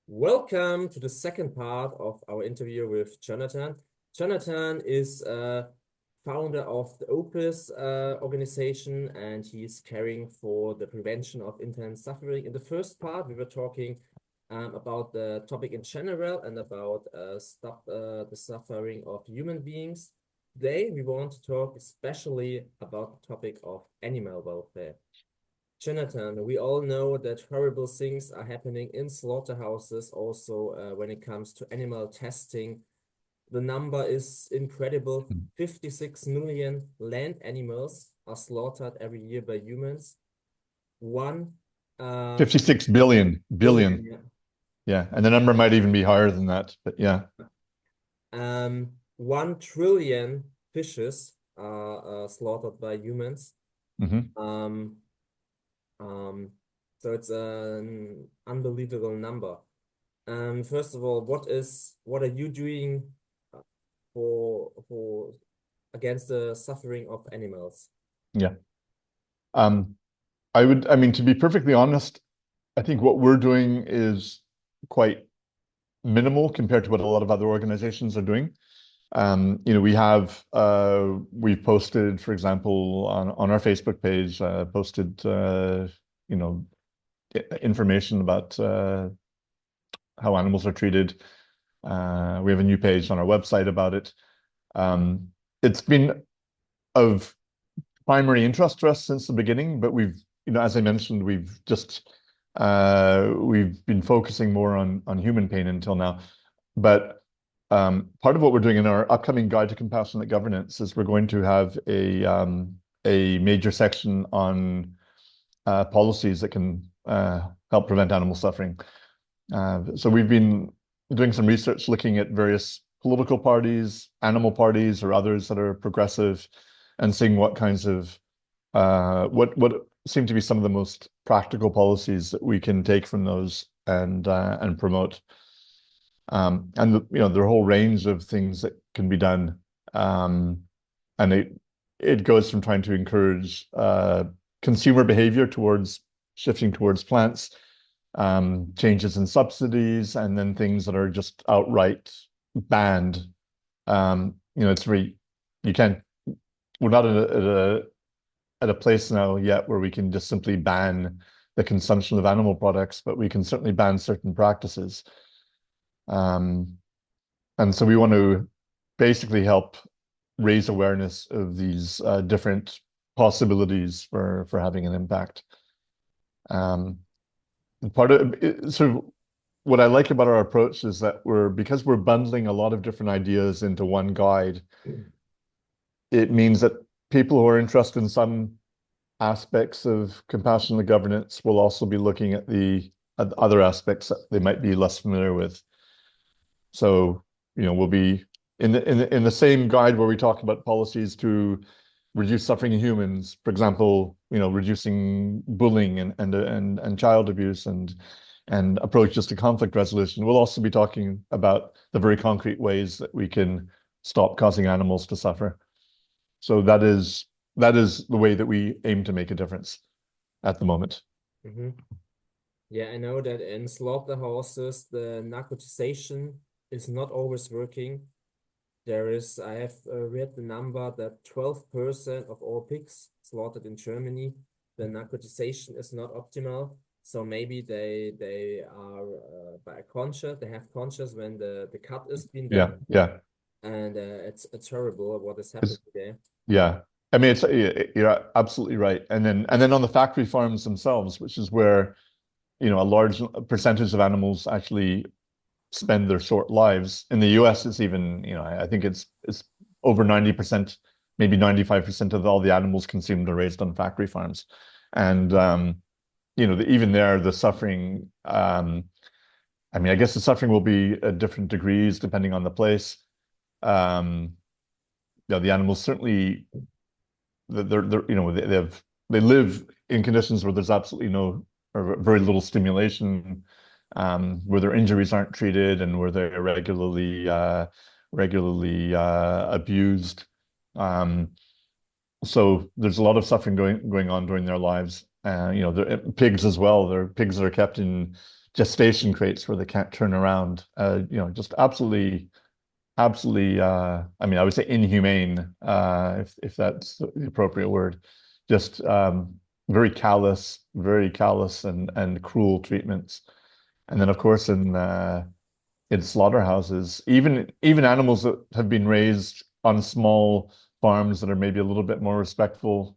Welcome to the second part of our interview with Jonathan. Jonathan is founder of the OPIS organization, and he's caring for the prevention of intense suffering. In the first part, we were talking about the topic in general and about stop the suffering of human beings. Today, we want to talk especially about the topic of animal welfare. Jonathan, we all know that horrible things are happening in slaughterhouses, also when it comes to animal testing. The number is incredible. 56 million land animals are slaughtered every year by humans. One 56 billion, billion, billion. Yeah. And the number might even be higher than that, but yeah. 1 trillion fishes are slaughtered by humans. Hmm. Um, um, so it's an unbelievable number. First of all, what are you doing for against the suffering of animals? Yeah. Um, I mean, to be perfectly honest, I think what we're doing is quite minimal compared to what a lot of other organizations are doing. We've posted, for example, on our Facebook page, posted, you know, information about how animals are treated. We have a new page on our website about it. Um, it's been of primary interest to us since the beginning, but as I mentioned, we've been focusing more on human pain until now. But part of what we're doing in our upcoming Guide to Compassionate Governance is we're going to have a major section on policies that can help prevent animal suffering. So we've been doing some research looking at various political parties, animal parties, or others that are progressive, and seeing what kinds of what seem to be some of the most practical policies that we can take from those and promote. There are a whole range of things that can be done, and it goes from trying to encourage consumer behavior towards shifting towards plants, changes in subsidies, and then things that are just outright banned. It's very you can't. We're not at a place now yet where we can just simply ban the consumption of animal products, but we can certainly ban certain practices. Um, and so we want to basically help raise awareness of these different possibilities for having an impact. Um, and part of sort of what I like about our approach is that because we're bundling a lot of different ideas into one guide, it means that people who are interested in some aspects of compassionate governance will also be looking at the at other aspects that they might be less familiar with. So, we'll be in the same guide where we talk about policies to reduce suffering in humans, for example, reducing bullying and child abuse and approaches to conflict resolution. We'll also be talking about the very concrete ways that we can stop causing animals to suffer. So that is the way that we aim to make a difference at the moment. Mhm. Yeah, I know that in slaughterhouses, the narcotization is not always working. I have read the number that 12% of all pigs slaughtered in Germany, the narcotization is not optimal. So maybe they are by conscious, they have conscious when the cut is being Yeah, done, yeah. and it's horrible what is happening It's, today. yeah. I mean, you're absolutely right. And then on the factory farms themselves, which is where, a large percentage of animals actually spend their short lives. In the US, it's even, I think it's over 90%, maybe 95% of all the animals consumed are raised on factory farms. And even there, the suffering, I mean, I guess the suffering will be at different degrees depending on the place. Um, the animals certainly they're they live in conditions where there's absolutely no or very little stimulation, where their injuries aren't treated and where they're regularly abused. Um, so there's a lot of suffering going on during their lives. Pigs as well. They're pigs that are kept in gestation crates where they can't turn around. Just absolutely, I mean, I would say inhumane, if that's the appropriate word. Just very callous and cruel treatments. And then, of course, in slaughterhouses, even animals that have been raised on small farms that are maybe a little bit more respectful,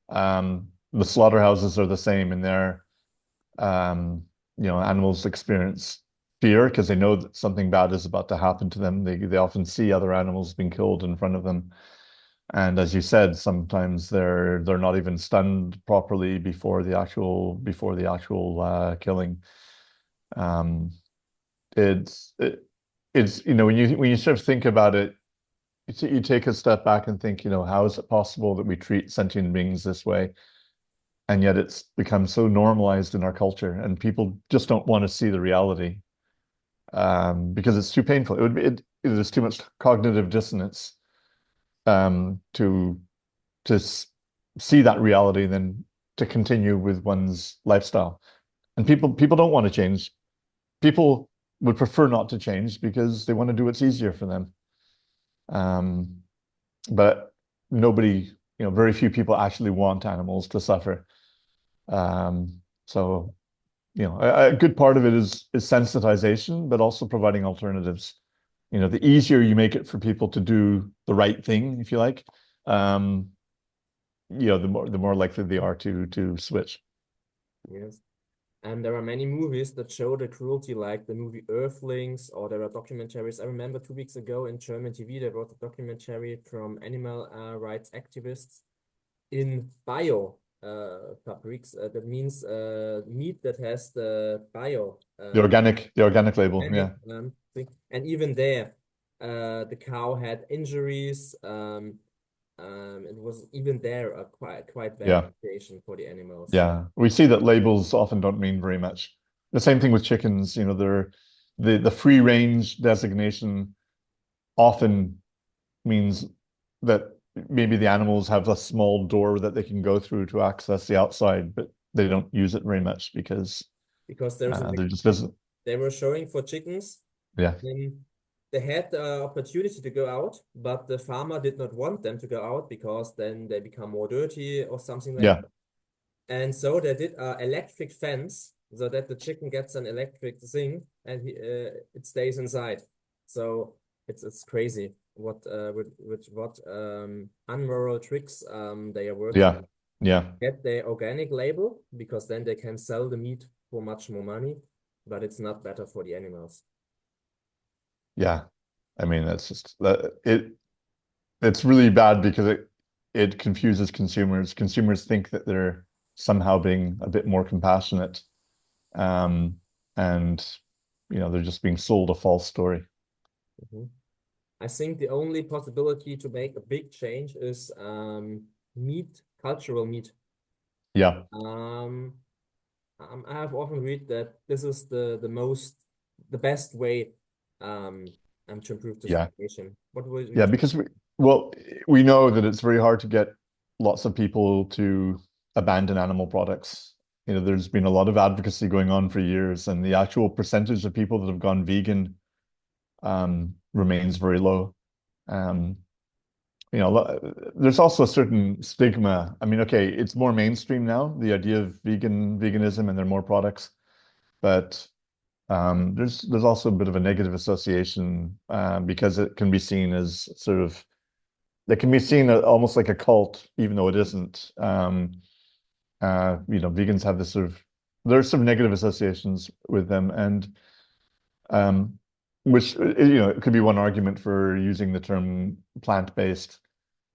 the slaughterhouses are the same in their animals experience fear because they know that something bad is about to happen to them. They often see other animals being killed in front of them. And as you said, sometimes they're not even stunned properly before the actual killing. Um, it's it, it's when you sort of think about it, you take a step back and think, how is it possible that we treat sentient beings this way? And yet it's become so normalized in our culture, and people just don't want to see the reality because it's too painful. There's too much cognitive dissonance to see that reality, then to continue with one's lifestyle. And people don't want to change. People would prefer not to change because they want to do what's easier for them. But nobody, very few people actually want animals to suffer. So, a good part of it is sensitization, but also providing alternatives. The easier you make it for people to do the right thing, if you like, the more likely they are to switch. Yes. And there are many movies that show the cruelty, like the movie Earthlings, or there are documentaries. I remember 2 weeks ago in German TV, there was a documentary from animal rights activists in bio fabrics. That means meat that has the bio The organic label, yeah. organic thing. And even there, the cow had injuries. It was even there a quite bad Yeah. situation for the animals. Yeah, we see that labels often don't mean very much. The same thing with chickens, the free range designation often means that maybe the animals have a small door that they can go through to access the outside, but they don't use it very much because There's an there just isn't. they were showing for chickens. Yeah, They had the opportunity to go out, but the farmer did not want them to go out because then they become more dirty or something like yeah, that. And so they did an electric fence so that the chicken gets an electric thing and it stays inside. So it's crazy with what unmoral tricks they are working. yeah, yeah, Get the organic label because then they can sell the meat for much more money, but it's not better for the animals. yeah. I mean, that's just it's really bad because it confuses consumers. Consumers think that they're somehow being a bit more compassionate, um, and they're just being sold a false story. Mhm. I think the only possibility to make a big change is meat, cultural meat. Yeah, Um, I have often read that this is the best way to improve the yeah, situation. What would you yeah. think? Because we know that it's very hard to get lots of people to abandon animal products. There's been a lot of advocacy going on for years, and the actual percentage of people that have gone vegan remains very low. Um, there's also a certain stigma. I mean, okay, it's more mainstream now, the idea of veganism, and there are more products, but there's also a bit of a negative association because it can be seen as almost like a cult, even though it isn't. Vegans have there's some negative associations with them, and um, which it could be one argument for using the term plant-based.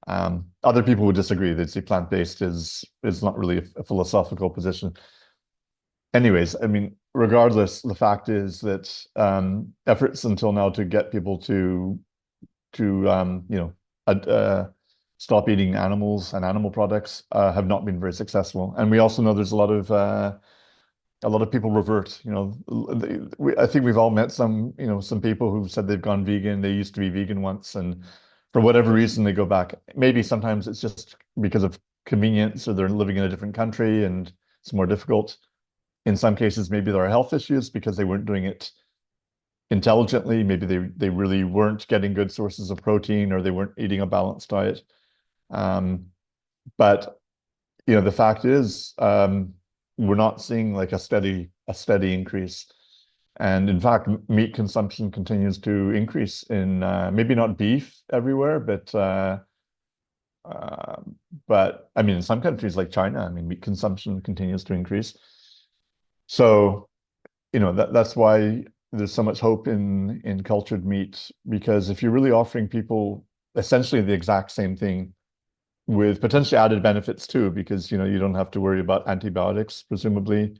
Other people would disagree. They'd say plant-based is not really a philosophical position. Anyways, I mean, regardless, the fact is that efforts until now to get people to stop eating animals and animal products have not been very successful. And we also know there's a lot of people revert. I think we've all met some people who've said they've gone vegan. They used to be vegan once, and for whatever reason they go back. Maybe sometimes it's just because of convenience, or they're living in a different country and it's more difficult. In some cases, maybe there are health issues because they weren't doing it intelligently. Maybe they really weren't getting good sources of protein, or they weren't eating a balanced diet. But the fact is, we're not seeing like a steady increase. And in fact, meat consumption continues to increase in maybe not beef everywhere, but I mean, in some countries like China, I mean, meat consumption continues to increase. So, that's why there's so much hope in cultured meat, because if you're really offering people essentially the exact same thing with potentially added benefits too, because you don't have to worry about antibiotics, presumably.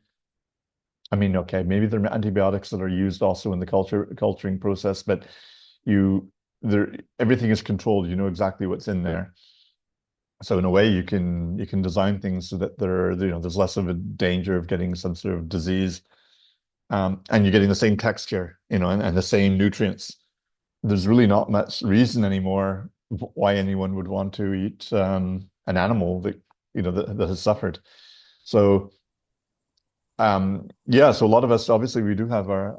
I mean, okay, maybe there are antibiotics that are used also in the culturing process, but everything is controlled. You know exactly what's in there. So in a way, you can design things so that there's less of a danger of getting some sort of disease, and you're getting the same texture, and the same nutrients. There's really not much reason anymore why anyone would want to eat an animal that has suffered. So yeah, so a lot of us, obviously, we do have our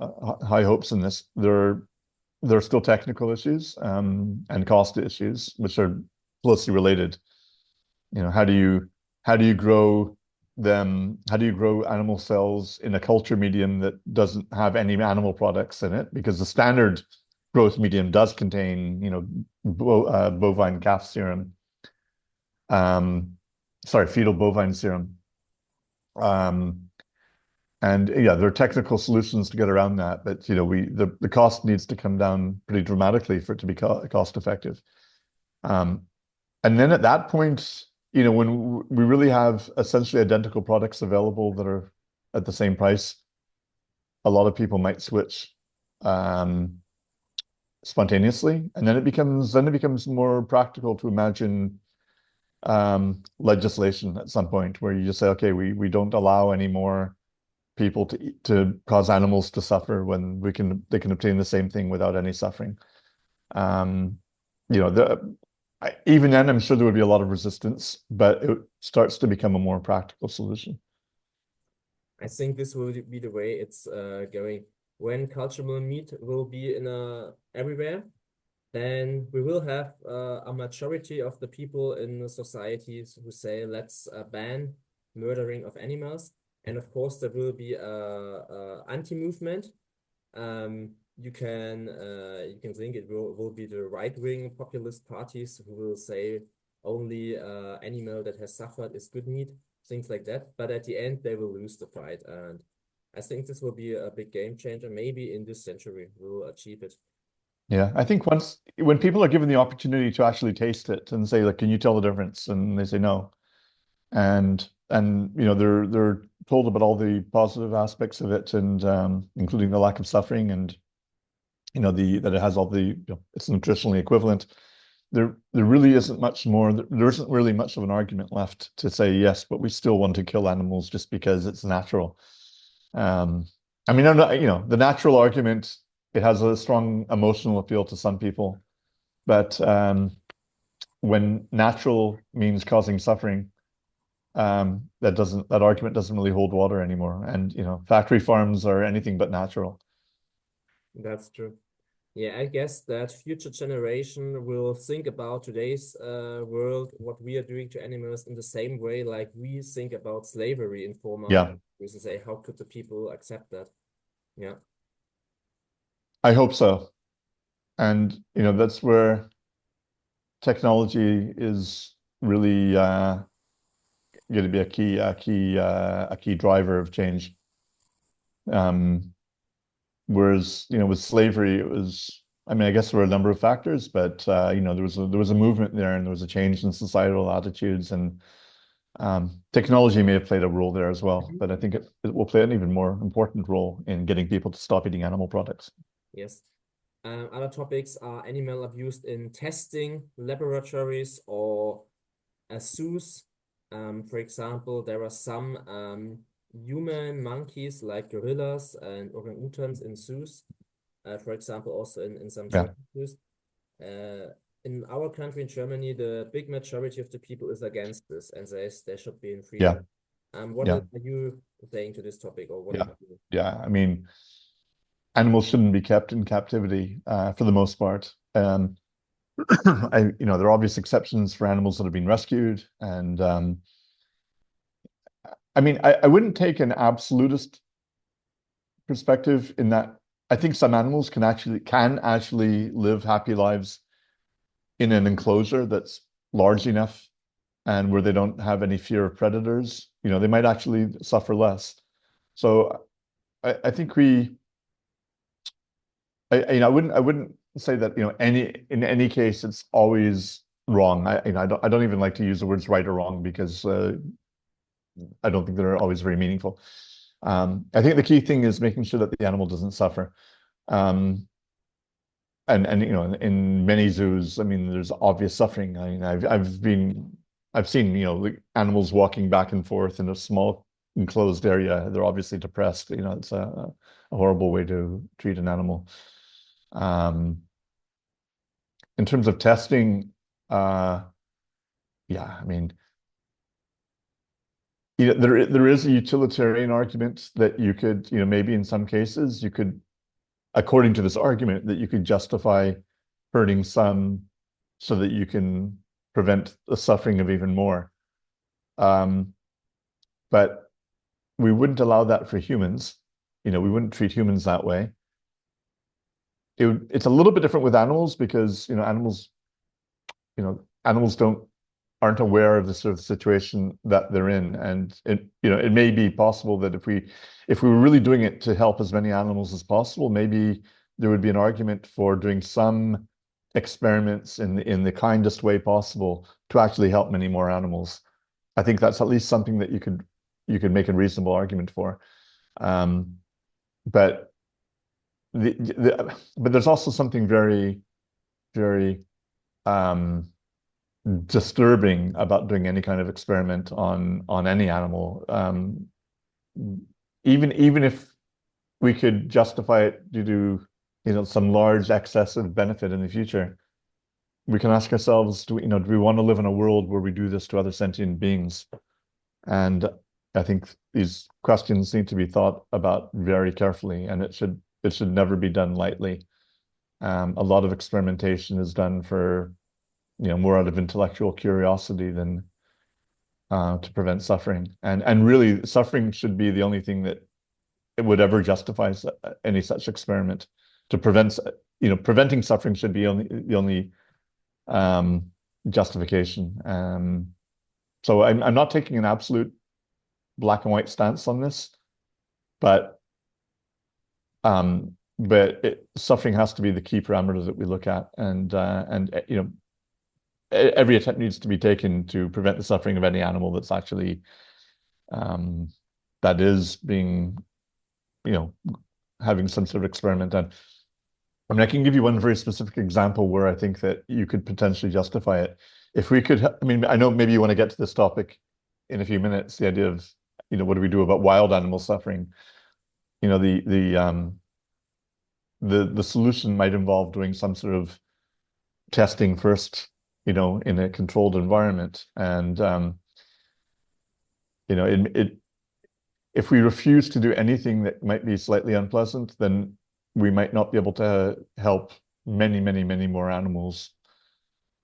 high hopes in this. There are still technical issues and cost issues, which are closely related. How do you grow them? How do you grow animal cells in a culture medium that doesn't have any animal products in it? Because the standard growth medium does contain, bovine calf serum, fetal bovine serum. And yeah, there are technical solutions to get around that, but the cost needs to come down pretty dramatically for it to be cost effective. And then at that point, when we really have essentially identical products available that are at the same price, a lot of people might switch spontaneously, and then it becomes more practical to imagine legislation at some point where you just say, okay, we don't allow any more people to cause animals to suffer when they can obtain the same thing without any suffering. Even then, I'm sure there would be a lot of resistance, but it starts to become a more practical solution. I think this will be the way it's going. When cultural meat will be everywhere, then we will have a majority of the people in the societies who say, let's ban murdering of animals. And of course, there will be a anti-movement. You can think it will be the right-wing populist parties who will say only animal that has suffered is good meat, things like that. But at the end, they will lose the fight. And I think this will be a big game changer. Maybe in this century, we will achieve it. Yeah, I think when people are given the opportunity to actually taste it and say, like, can you tell the difference? And they say no. And they're told about all the positive aspects of it, and including the lack of suffering, and that it has all it's nutritionally equivalent. There really isn't much more. There isn't really much of an argument left to say yes, but we still want to kill animals just because it's natural. I mean, the natural argument, it has a strong emotional appeal to some people, but when natural means causing suffering, that argument doesn't really hold water anymore. And factory farms are anything but natural. That's true. Yeah, I guess that future generation will think about today's world, what we are doing to animals in the same way like we think about slavery in former Yeah, countries, and say, how could the people accept that? Yeah. I hope so. And that's where technology is really going to be a key driver of change. Whereas with slavery, it was. I mean, I guess there were a number of factors, but there was a movement there, and there was a change in societal attitudes, and technology may have played a role there as well. But I think it will play an even more important role in getting people to stop eating animal products. Yes. Other topics are animal abuse in testing laboratories or zoos. For example, there are some human monkeys like gorillas and orangutans in zoos. For example, also in some Yeah, German zoos. In our country, in Germany, the big majority of the people is against this and says they should be in yeah. freedom. What Yeah, are you saying to this topic, or what do yeah, you? yeah. I mean, animals shouldn't be kept in captivity for the most part. There are obvious exceptions for animals that have been rescued, and I mean, I wouldn't take an absolutist perspective in that I think some animals can actually live happy lives in an enclosure that's large enough and where they don't have any fear of predators. They might actually suffer less. So I think I wouldn't say that, in any case it's always wrong. I don't even like to use the words right or wrong because I don't think they're always very meaningful. I think the key thing is making sure that the animal doesn't suffer. Um, and in many zoos, I mean, there's obvious suffering. I mean, I've seen, the animals walking back and forth in a small enclosed area. They're obviously depressed. It's a horrible way to treat an animal. Um, in terms of testing, uh, yeah, I mean, there is a utilitarian argument that you could, maybe in some cases you could, according to this argument, that you could justify hurting some so that you can prevent the suffering of even more. Um, but we wouldn't allow that for humans. We wouldn't treat humans that way. It's a little bit different with animals because, animals aren't aware of the sort of situation that they're in. And it may be possible that if we were really doing it to help as many animals as possible, maybe there would be an argument for doing some experiments in the kindest way possible to actually help many more animals. I think that's at least something that you could make a reasonable argument for. Um, but but there's also something very, very disturbing about doing any kind of experiment on any animal. Even if we could justify it due to some large excess of benefit in the future, we can ask ourselves, do we want to live in a world where we do this to other sentient beings? And I think these questions need to be thought about very carefully, and it should never be done lightly. A lot of experimentation is done for more out of intellectual curiosity than to prevent suffering. And really, suffering should be the only thing that it would ever justify any such experiment. To prevent, preventing suffering should be the only um, justification. So I'm not taking an absolute black and white stance on this, but suffering has to be the key parameter that we look at, and every attempt needs to be taken to prevent the suffering of any animal that's actually um, that is being, having some sort of experiment done. I mean, I can give you one very specific example where I think that you could potentially justify it. If we could, I mean, I know maybe you want to get to this topic in a few minutes, the idea of, what do we do about wild animal suffering? The solution might involve doing some sort of testing first, in a controlled environment. And if we refuse to do anything that might be slightly unpleasant, then we might not be able to help many, many, many more animals.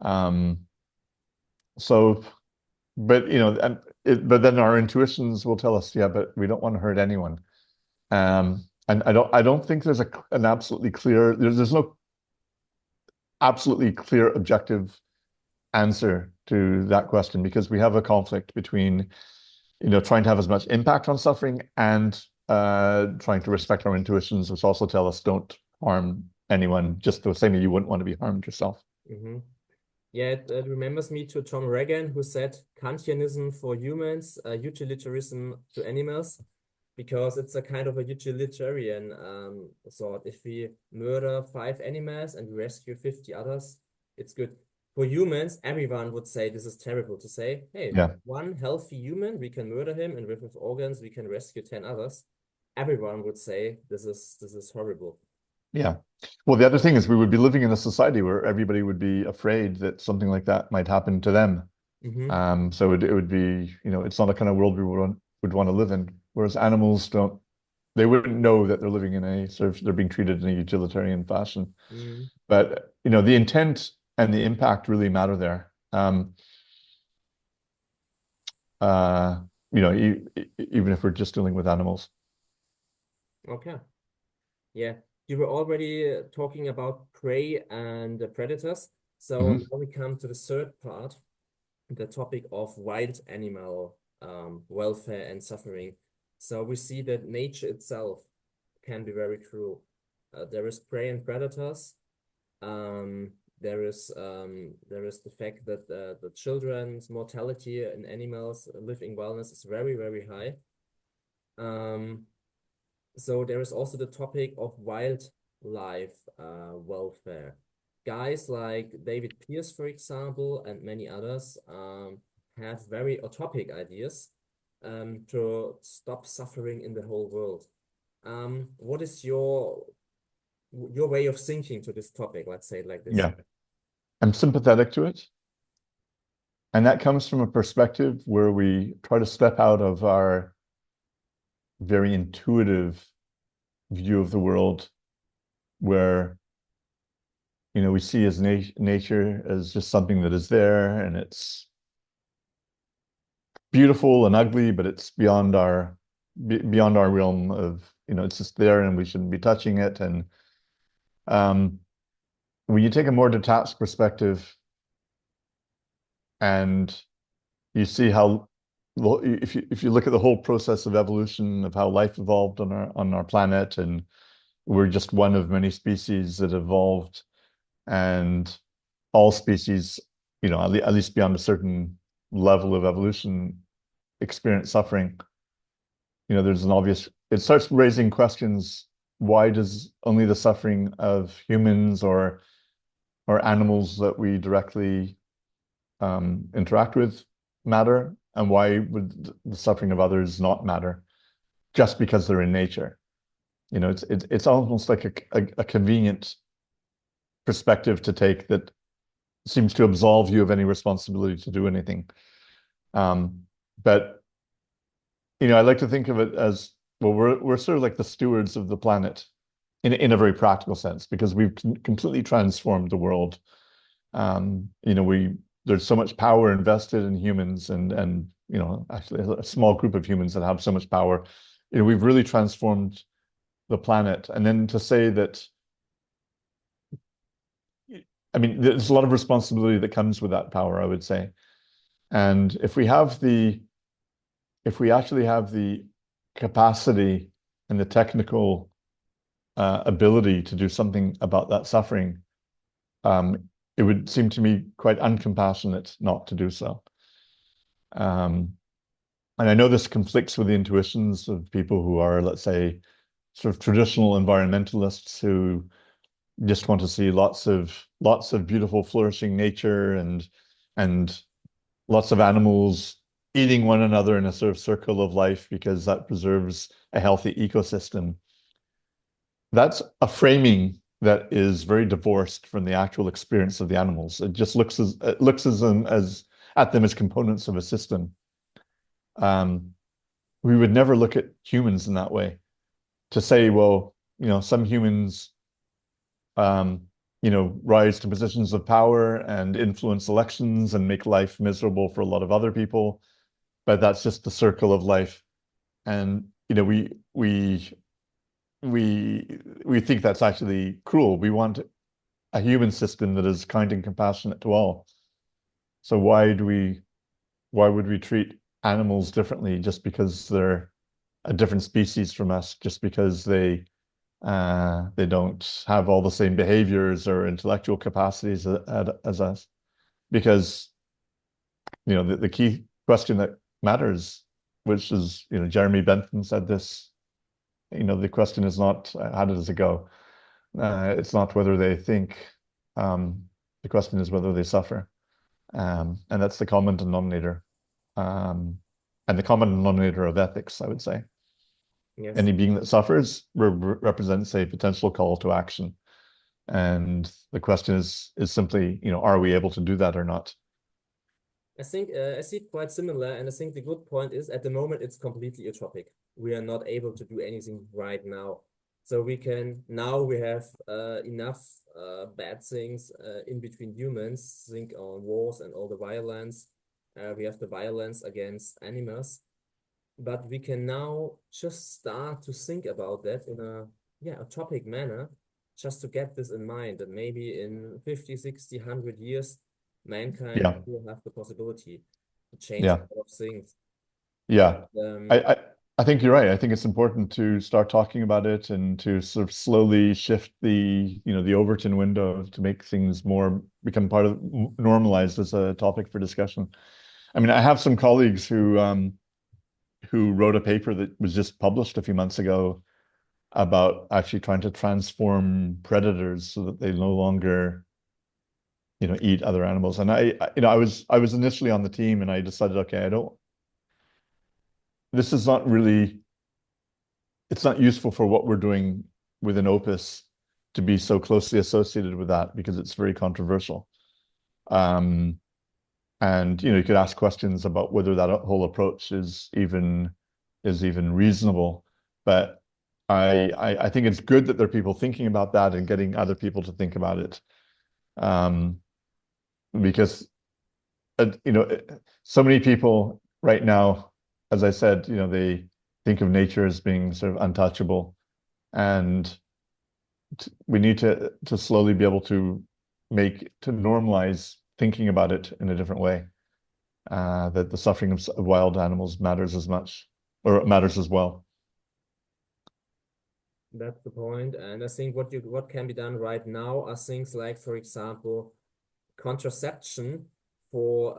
Um, so, but then our intuitions will tell us, yeah, but we don't want to hurt anyone. And I don't think there's no absolutely clear objective answer to that question because we have a conflict between, trying to have as much impact on suffering and trying to respect our intuitions, which also tell us don't harm anyone, just the same way you wouldn't want to be harmed yourself. Mm-hmm. Yeah, it remembers me to Tom Regan, who said Kantianism for humans, utilitarianism to animals, because it's a kind of a utilitarian thought. If we murder 5 animals and rescue 50 others, it's good. For humans, everyone would say this is terrible to say, hey, Yeah. one healthy human, we can murder him, and with his organs, we can rescue 10 others. Everyone would say this is horrible. Yeah. Well, the other thing is we would be living in a society where everybody would be afraid that something like that might happen to them. Mm-hmm. So it would be, it's not a kind of world would want to live in, whereas animals don't. They wouldn't know that they're living in a sort of they're being treated in a utilitarian fashion. Mm. But the intent and the impact really matter there. Uh, even if we're just dealing with animals. Okay. Yeah. You were already talking about prey and predators. So Mhm. now we come to the third part, the topic of wild animal welfare and suffering. So we see that nature itself can be very cruel. There is prey and predators. Um, there is the fact that the children's mortality in animals living wellness is very, very high. Um, so there is also the topic of wildlife welfare. Guys like David Pierce, for example, and many others have very utopic ideas to stop suffering in the whole world. What is your way of thinking to this topic? Let's say it like this. Yeah, I'm sympathetic to it. And that comes from a perspective where we try to step out of our very intuitive view of the world, where we see as nature as just something that is there, and it's beautiful and ugly, but it's beyond our realm of, it's just there and we shouldn't be touching it. And um, when you take a more detached perspective and you see how, well, if you look at the whole process of evolution of how life evolved on our planet, and we're just one of many species that evolved, and all species, at least beyond a certain level of evolution, experience suffering. There's an obvious. It starts raising questions. Why does only the suffering of humans or animals that we directly interact with matter, and why would the suffering of others not matter just because they're in nature? It's almost like a convenient perspective to take that seems to absolve you of any responsibility to do anything. But I like to think of it as, well, we're sort of like the stewards of the planet in a very practical sense, because we've completely transformed the world. There's so much power invested in humans, and actually a small group of humans that have so much power. We've really transformed the planet. And then to say that, I mean, there's a lot of responsibility that comes with that power, I would say. And if we actually have the capacity and the technical ability to do something about that suffering, it would seem to me quite uncompassionate not to do so. And I know this conflicts with the intuitions of people who are, let's say, sort of traditional environmentalists who just want to see lots of beautiful, flourishing nature, and lots of animals eating one another in a sort of circle of life because that preserves a healthy ecosystem. That's a framing that is very divorced from the actual experience of the animals. It just looks as at them as components of a system. We would never look at humans in that way. To say, well, some humans, rise to positions of power and influence elections and make life miserable for a lot of other people, but that's just the circle of life. And we think that's actually cruel. We want a human system that is kind and compassionate to all. So why would we treat animals differently just because they're a different species from us, just because they don't have all the same behaviors or intellectual capacities as us? Because the key question that matters, which is, Jeremy Bentham said this, the question is not how does it go? It's not whether they think. The question is whether they suffer. And that's the common denominator. And the common denominator of ethics, I would say. Yes. Any being that suffers represents a potential call to action. And the question is simply, are we able to do that or not? I see it quite similar, and I think the good point is at the moment it's completely utopic. We are not able to do anything right now. So we have enough bad things in between humans. Think on wars and all the violence. We have the violence against animals, but we can now just start to think about that in a utopic manner, just to get this in mind that maybe in 50, 60, 100 years, mankind Yeah, will have the possibility to change a yeah, lot of things. yeah. I, Um, I I think you're right. I think it's important to start talking about it and to sort of slowly shift the Overton window to make things more become part of normalized as a topic for discussion. I mean, I have some colleagues who wrote a paper that was just published a few months ago about actually trying to transform predators so that they no longer, eat other animals. And I was initially on the team and I decided, okay, this is not really, it's not useful for what we're doing within Opus to be so closely associated with that because it's very controversial. Um, and you could ask questions about whether that whole approach is even reasonable. But I think it's good that there are people thinking about that and getting other people to think about it. Um, because so many people right now, as I said, they think of nature as being sort of untouchable, and we need to slowly be able to normalize thinking about it in a different way. That the suffering of wild animals matters as much, or matters as well. that's the point. And I think what can be done right now are things like, for example, contraception for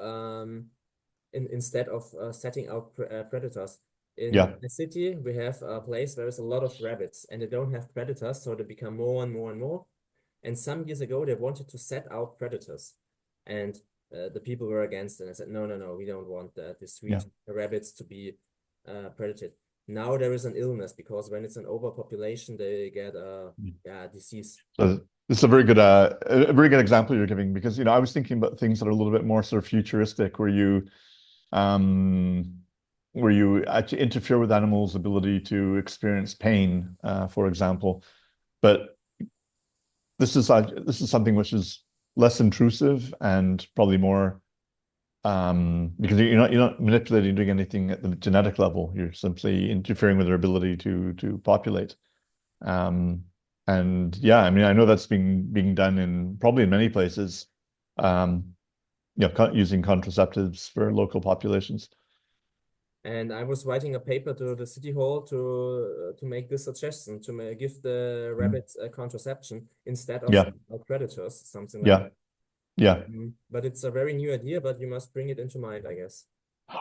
instead of setting out predators. In Yeah, the city, we have a place where there's a lot of rabbits, and they don't have predators, so they become more and more and more. And some years ago, they wanted to set out predators, and the people were against it. And said, no, no, no, we don't want the yeah. sweet rabbits to be predated. Now there is an illness because when it's an overpopulation, they get a disease. So this is a very good example you're giving because I was thinking about things that are a little bit more sort of futuristic, um, where you actually interfere with animals' ability to experience pain, for example. But this is something which is less intrusive and probably more because you're not manipulating, doing anything at the genetic level. You're simply interfering with their ability to populate. Um, and yeah, I mean, I know that's being done probably in many places. Um, using contraceptives for local populations. And I was writing a paper to the city hall to make this suggestion to give the Mm. rabbits a contraception instead of Yeah, predators, something like yeah, that. yeah. But it's a very new idea, but you must bring it into mind, I guess.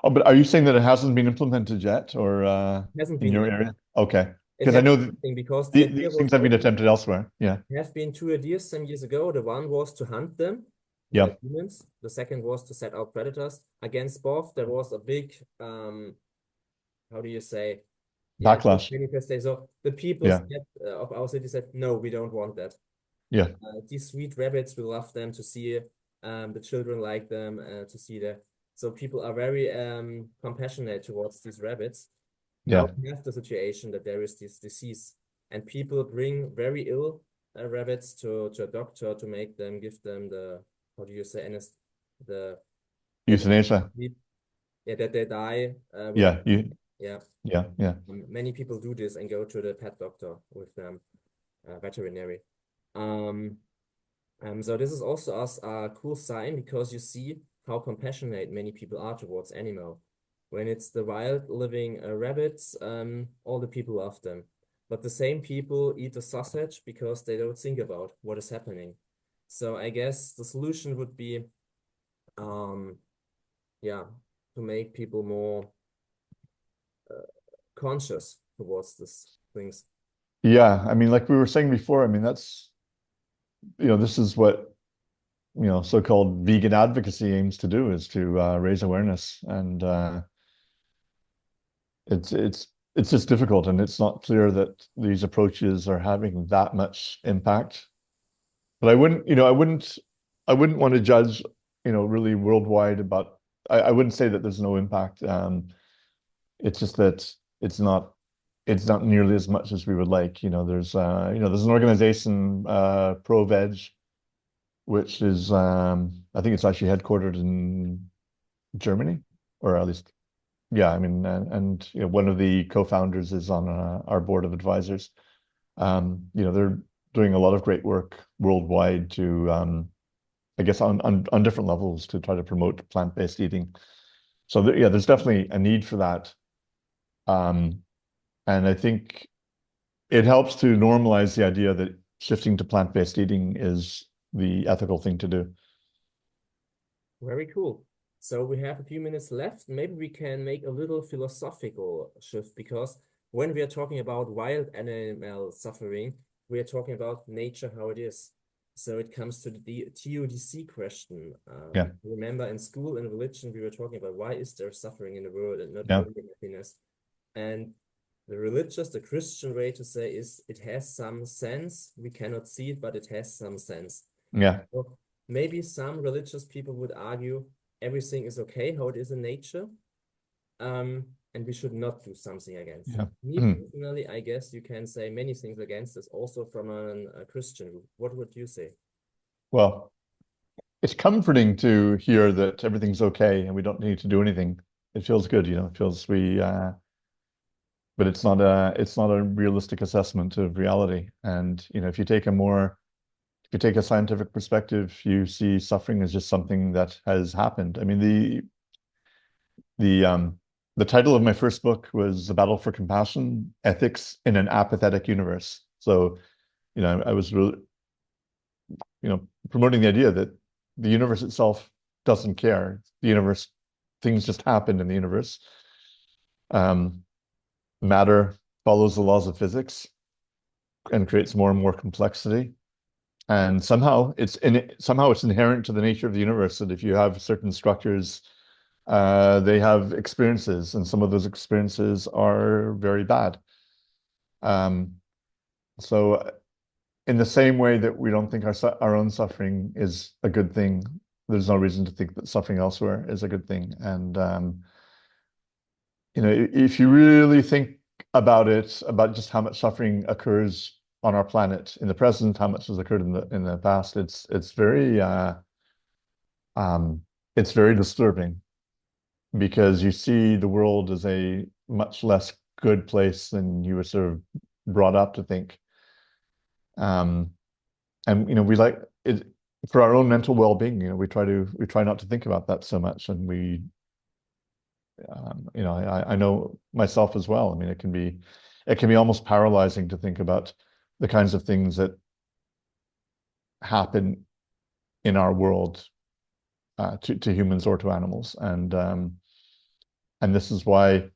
Oh, but are you saying that it hasn't been implemented yet, or It hasn't in been your yet. area? Okay, It because I has know been because the idea these was things have been also attempted elsewhere. Yeah, there have been two ideas some years ago. The one was to hunt them, the yeah. humans. The second was to set out predators. Against both, there was a big how do you say? Yeah, Backlash. manifestation. So the people Yeah, said, of our city said, no, we don't want that. yeah, These sweet rabbits, we love them to see. The children like them to see that. So people are very compassionate towards these rabbits. Now yeah, we have the situation that there is this disease, and people bring very ill rabbits to a doctor to make them give them the how do you say the that they euthanasia. sleep, that they die with Yeah, yeah. yeah, yeah, Many people do this and go to the pet doctor with them, veterinary. Um, so this is also us a cool sign because you see how compassionate many people are towards animal. When it's the wild living rabbits, all the people love them. But the same people eat the sausage because they don't think about what is happening. So I guess the solution would be, um, yeah, to make people more conscious towards these things. yeah. I mean, like we were saying before, I mean, this is what, so-called vegan advocacy aims to do is to raise awareness. And it's just difficult, and it's not clear that these approaches are having that much impact. But I wouldn't want to judge, really worldwide about I wouldn't say that there's no impact. It's just that it's not nearly as much as we would like. There's an organization, Pro-Veg, which is I think it's actually headquartered in Germany, or at least, yeah, I mean, and one of the co-founders is on our board of advisors. They're doing a lot of great work worldwide to I guess on different levels to try to promote plant-based eating. So yeah, there's definitely a need for that. Um, and I think it helps to normalize the idea that shifting to plant-based eating is the ethical thing to do. Very cool. So we have a few minutes left. Maybe we can make a little philosophical shift, because when we are talking about wild animal suffering, we are talking about nature, how it is. So it comes to the TODC question. Yeah, Remember in school and religion, we were talking about why is there suffering in the world and not yeah, only happiness. And the Christian way to say is it has some sense. We cannot see it, but it has some sense. yeah, So maybe some religious people would argue everything is okay how it is in nature, and we should not do something against it. yeah. Me personally, I guess you can say many things against this, also from a Christian group. What would you say? Well, it's comforting to hear that everything's okay and we don't need to do anything. It feels good, it feels but it's not a realistic assessment of reality. And, if you take a scientific perspective, you see suffering as just something that has happened. I mean, the um the title of my first book was The Battle for Compassion: Ethics in an Apathetic Universe. So, I was really, promoting the idea that the universe itself doesn't care. Things just happen in the universe. Um, Matter follows the laws of physics and creates more and more complexity. And somehow it's inherent to the nature of the universe that if you have certain structures, they have experiences, and some of those experiences are very bad. Um, so in the same way that we don't think our own suffering is a good thing, there's no reason to think that suffering elsewhere is a good thing. And if you really think about it, about just how much suffering occurs on our planet in the present, how much has occurred in the past, um, it's very disturbing, because you see the world as a much less good place than you were sort of brought up to think. Um, and we like it for our own mental well-being. We try not to think about that so much, and I know myself as well. I mean, it can be almost paralyzing to think about the kinds of things that happen in our world, to humans or to animals, and this is why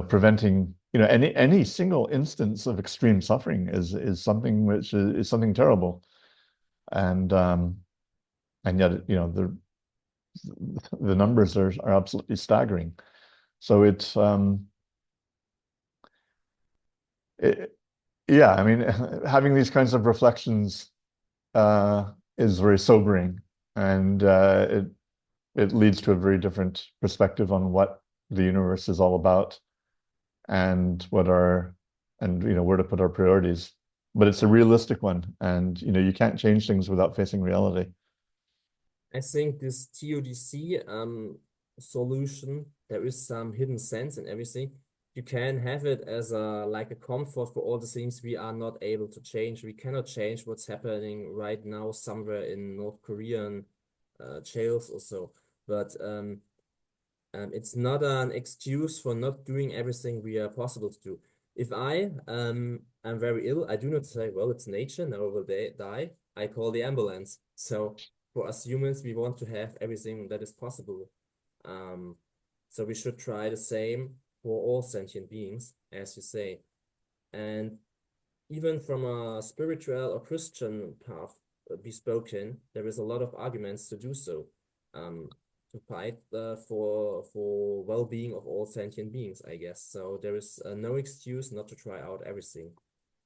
preventing any single instance of extreme suffering is something which is something terrible, and yet the numbers are absolutely staggering. So it, yeah, I mean, having these kinds of reflections is very sobering, and it leads to a very different perspective on what the universe is all about, and where to put our priorities. But it's a realistic one, and you can't change things without facing reality. I think this TODC solution, there is some hidden sense in everything. You can have it as like a comfort for all the things we are not able to change. We cannot change what's happening right now somewhere in North Korean jails or so. But it's not an excuse for not doing everything we are possible to do. If I am very ill, I do not say, well, it's nature, now I will die. I call the ambulance. So for us humans, we want to have everything that is possible. Um, so we should try the same for all sentient beings, as you say. And even from a spiritual or Christian path bespoken, there is a lot of arguments to do so, to fight for well-being of all sentient beings, I guess. So there is no excuse not to try out everything.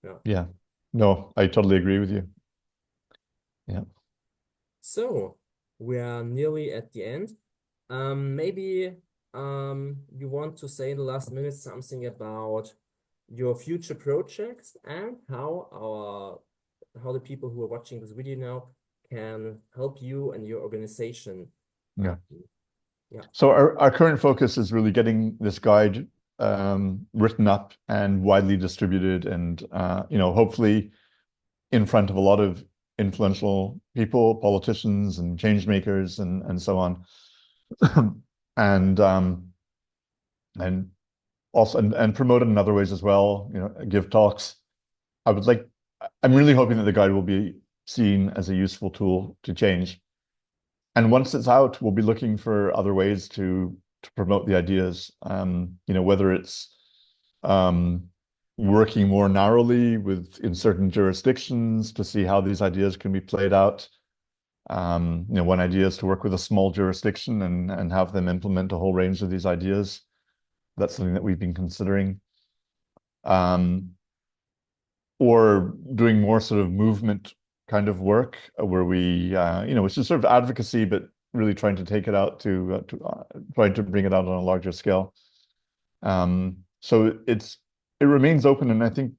Yeah. Yeah, no, I totally agree with you. Yeah. So we are nearly at the end. Maybe you want to say in the last minute something about your future projects and how the people who are watching this video now can help you and your organization. Yeah. Yeah. So our current focus is really getting this guide written up and widely distributed, and hopefully in front of a lot of influential people, politicians and change makers and so on. and and also and promote it in other ways as well, give talks. I'm really hoping that the guide will be seen as a useful tool to change. And once it's out, we'll be looking for other ways to promote the ideas. Whether it's working more narrowly in certain jurisdictions to see how these ideas can be played out. One idea is to work with a small jurisdiction and have them implement a whole range of these ideas. That's something that we've been considering. Or doing more sort of movement kind of work where we, which is sort of advocacy, but really trying to take it out trying to bring it out on a larger scale. So it remains open, and I think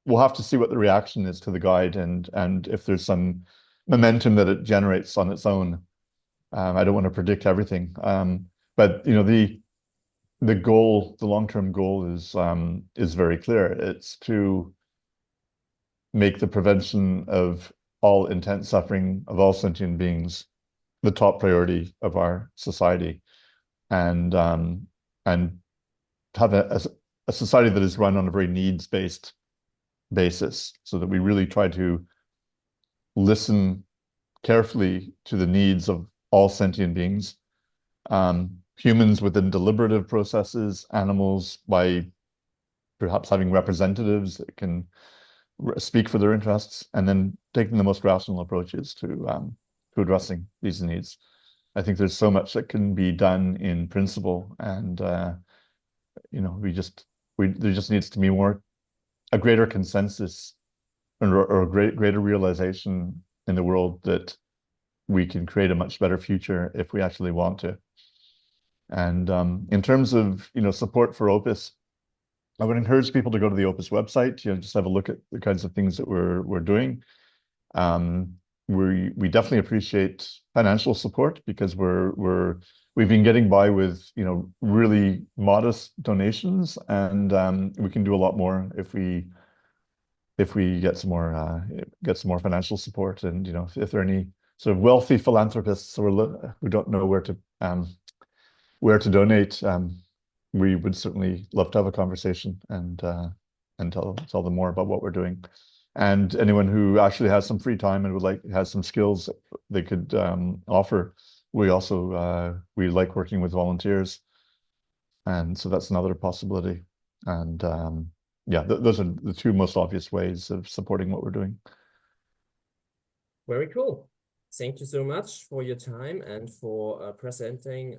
we'll have to see what the reaction is to the guide and if there's some momentum that it generates on its own. I don't want to predict everything, but the goal, the long-term goal is very clear. It's to make the prevention of all intent suffering of all sentient beings the top priority of our society, and have a society that is run on a very needs-based basis, so that we really try to listen carefully to the needs of all sentient beings, humans within deliberative processes, animals by perhaps having representatives that can speak for their interests, and then taking the most rational approaches to addressing these needs. I think there's so much that can be done in principle, and there just needs to be a greater consensus or greater realization in the world that we can create a much better future if we actually want to. And in terms of support for Opus, I would encourage people to go to the Opus website, just have a look at the kinds of things that we're doing. We definitely appreciate financial support, because we've been getting by with really modest donations, and we can do a lot more if we get some more financial support. And if there are any sort of wealthy philanthropists who don't know where to donate, we would certainly love to have a conversation and tell them more about what we're doing. And anyone who actually has some free time and has some skills they could offer, we like working with volunteers, and so that's another possibility. And yeah, those are the two most obvious ways of supporting what we're doing. Very cool. Thank you so much for your time and for presenting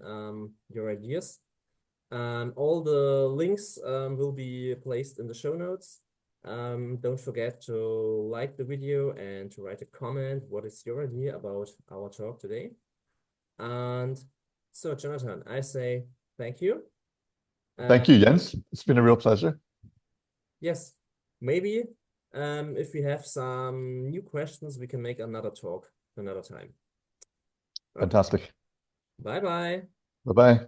your ideas. All the links will be placed in the show notes. Don't forget to like the video and to write a comment. What is your idea about our talk today? And so, Jonathan, I say thank you. Thank you, Jens. It's been a real pleasure. Yes, maybe if we have some new questions, we can make another talk another time. Okay. Fantastic. Bye-bye. Bye-bye.